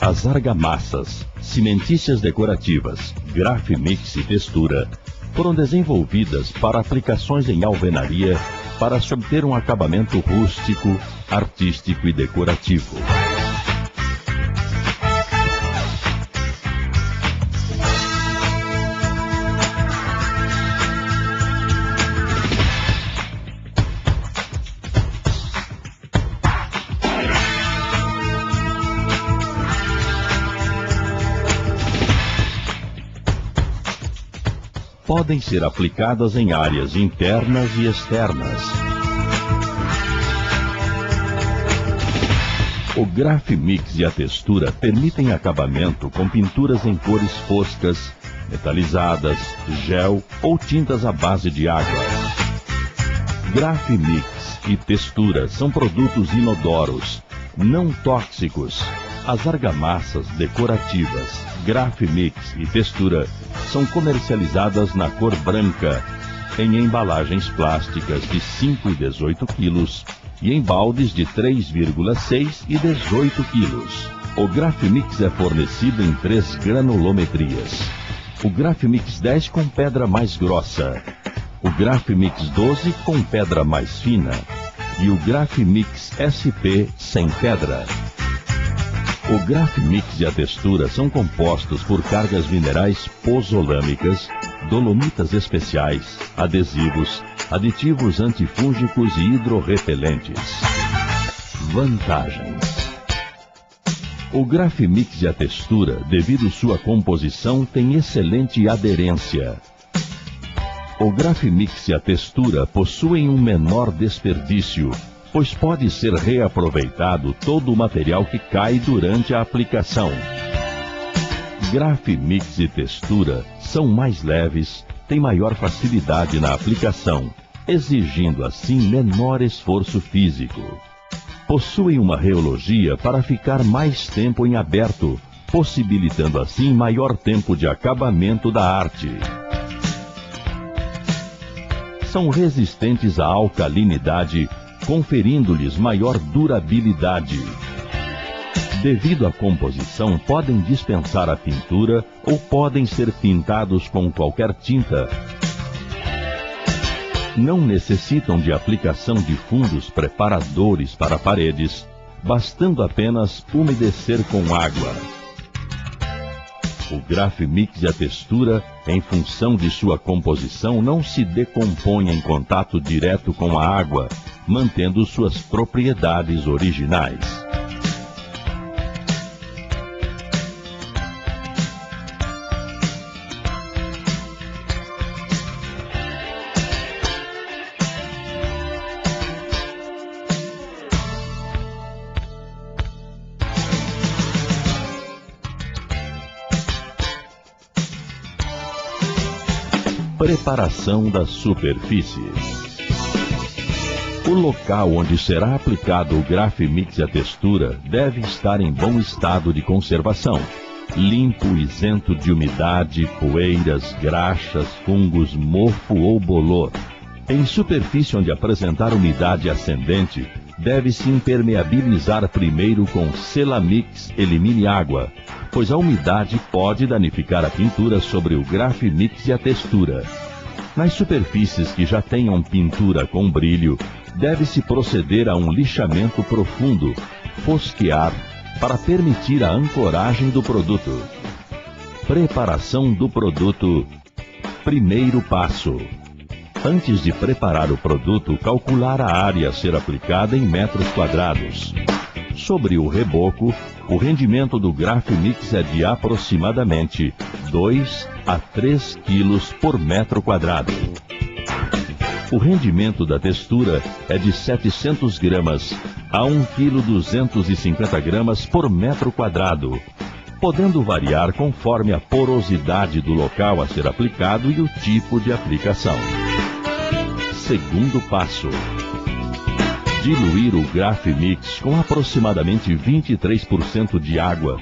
As argamassas, cimentícias decorativas, Grafimix e textura foram desenvolvidas para aplicações em alvenaria para se obter um acabamento rústico, artístico e decorativo. Podem ser aplicadas em áreas internas e externas. O Grafimix e a textura permitem acabamento com pinturas em cores foscas, metalizadas, gel ou tintas à base de água. Grafimix e textura são produtos inodoros, não tóxicos. As argamassas decorativas, Grafimix e textura são comercializadas na cor branca, em embalagens plásticas de 5 e 18 quilos e em baldes de 3,6 e 18 quilos. O Grafimix é fornecido em 3 granulometrias. O Grafimix 10 com pedra mais grossa, o Grafimix 12 com pedra mais fina e o Grafimix SP sem pedra. O Grafimix e a textura são compostos por cargas minerais pozolâmicas, dolomitas especiais, adesivos, aditivos antifúngicos e hidrorrepelentes. Vantagens: o Grafimix e a textura, devido sua composição, tem excelente aderência. O Grafimix e a textura possuem um menor desperdício, pois pode ser reaproveitado todo o material que cai durante a aplicação. Grafimix e textura são mais leves, têm maior facilidade na aplicação, exigindo assim menor esforço físico. Possuem uma reologia para ficar mais tempo em aberto, possibilitando assim maior tempo de acabamento da arte. São resistentes à alcalinidade, conferindo-lhes maior durabilidade. Devido à composição, podem dispensar a pintura ou podem ser pintados com qualquer tinta. Não necessitam de aplicação de fundos preparadores para paredes, bastando apenas umedecer com água. O Grafimix e a textura, em função de sua composição, não se decompõem em contato direto com a água, mantendo suas propriedades originais. Preparação das superfícies. O local onde será aplicado o Grafimix e a textura deve estar em bom estado de conservação, limpo, isento de umidade, poeiras, graxas, fungos, mofo ou bolor. Em superfície onde apresentar umidade ascendente, deve-se impermeabilizar primeiro com Celamix Elimine Água, pois a umidade pode danificar a pintura sobre o Grafimix e a textura. Nas superfícies que já tenham pintura com brilho, deve-se proceder a um lixamento profundo, fosquear, para permitir a ancoragem do produto. Preparação do produto. Primeiro passo: antes de preparar o produto, calcular a área a ser aplicada em metros quadrados. Sobre o reboco, o rendimento do Grafimix é de aproximadamente 2 a 3 quilos por metro quadrado. O rendimento da textura é de 700 gramas a 1,250 kg por metro quadrado, podendo variar conforme a porosidade do local a ser aplicado e o tipo de aplicação. Segundo passo: diluir o Grafimix com aproximadamente 23% de água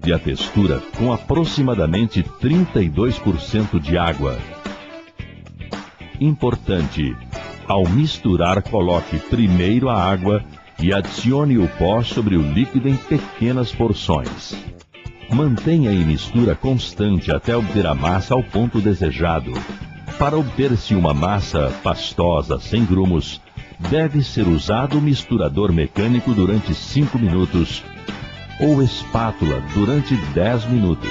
e a textura com aproximadamente 32% de água. Importante: ao misturar, coloque primeiro a água e adicione o pó sobre o líquido em pequenas porções. Mantenha em mistura constante até obter a massa ao ponto desejado. Para obter-se uma massa pastosa, sem grumos, deve ser usado o misturador mecânico durante 5 minutos ou espátula durante 10 minutos.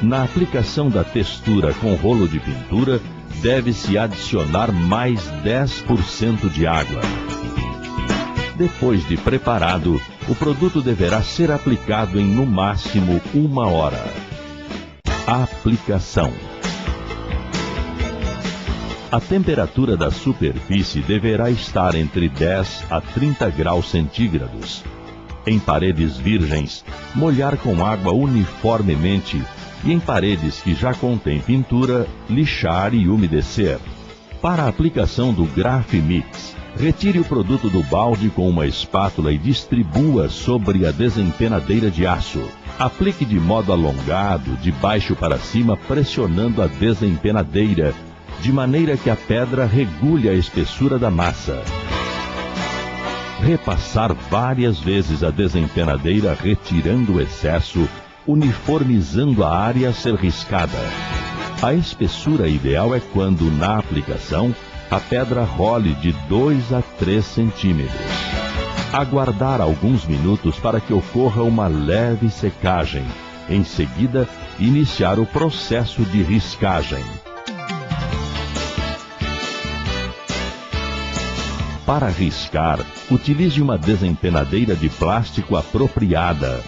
Na aplicação da textura com rolo de pintura, deve-se adicionar mais 10% de água. Depois de preparado, o produto deverá ser aplicado em no máximo 1 hora. Aplicação. A temperatura da superfície deverá estar entre 10 a 30 graus centígrados. Em paredes virgens, molhar com água uniformemente e em paredes que já contêm pintura, lixar e umedecer. Para a aplicação do Grafimix, retire o produto do balde com uma espátula e distribua sobre a desempenadeira de aço. Aplique de modo alongado, de baixo para cima, pressionando a desempenadeira, de maneira que a pedra regule a espessura da massa. Repassar várias vezes a desempenadeira, retirando o excesso, uniformizando a área a ser riscada. A espessura ideal é quando, na aplicação, a pedra role de 2 a 3 centímetros. Aguardar alguns minutos para que ocorra uma leve secagem. Em seguida, iniciar o processo de riscagem. Para riscar, utilize uma desempenadeira de plástico apropriada,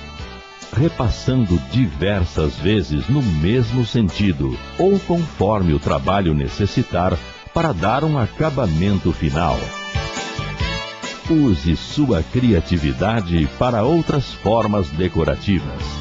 repassando diversas vezes no mesmo sentido, ou conforme o trabalho necessitar, para dar um acabamento final. Use sua criatividade para outras formas decorativas.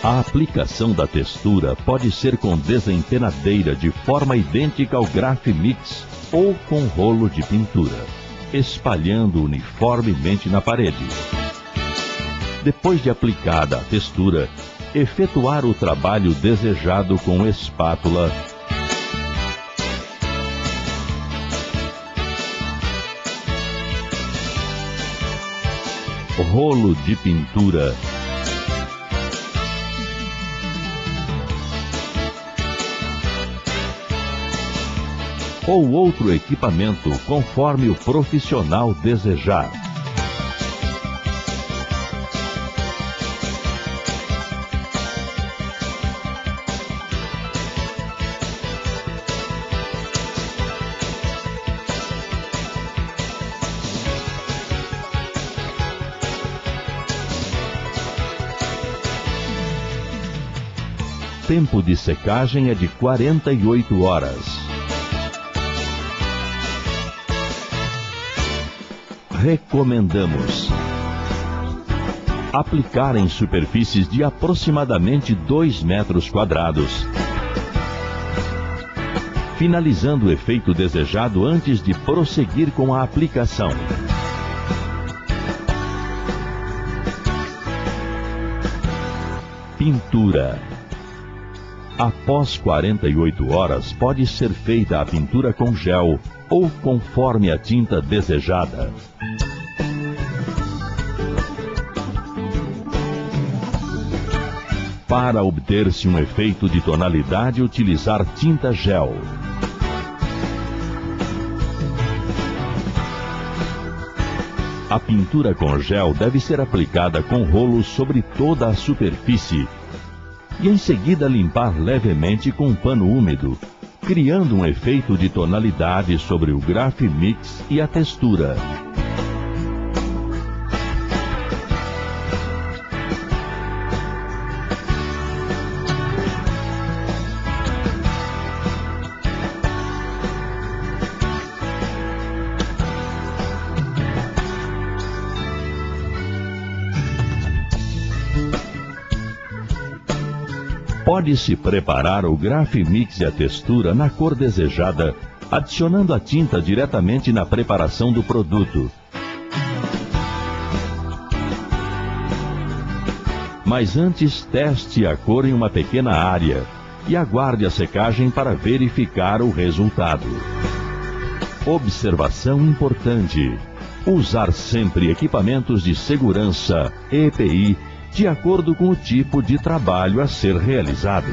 A aplicação da textura pode ser com desempenadeira de forma idêntica ao Grafimix ou com rolo de pintura, espalhando uniformemente na parede. Depois de aplicada a textura, efetuar o trabalho desejado com espátula, rolo de pintura ou outro equipamento conforme o profissional desejar. Tempo de secagem é de 48 horas. Recomendamos aplicar em superfícies de aproximadamente 2 metros quadrados, finalizando o efeito desejado antes de prosseguir com a aplicação. Pintura. Após 48 horas, pode ser feita a pintura com gel ou conforme a tinta desejada. Para obter-se um efeito de tonalidade, utilizar tinta gel. A pintura com gel deve ser aplicada com rolo sobre toda a superfície e em seguida limpar levemente com um pano úmido, criando um efeito de tonalidade sobre o Grafimix e a textura. Pode-se preparar o Grafimix e a textura na cor desejada, adicionando a tinta diretamente na preparação do produto. Mas antes, teste a cor em uma pequena área e aguarde a secagem para verificar o resultado. Observação importante: usar sempre equipamentos de segurança EPI de acordo com o tipo de trabalho a ser realizado.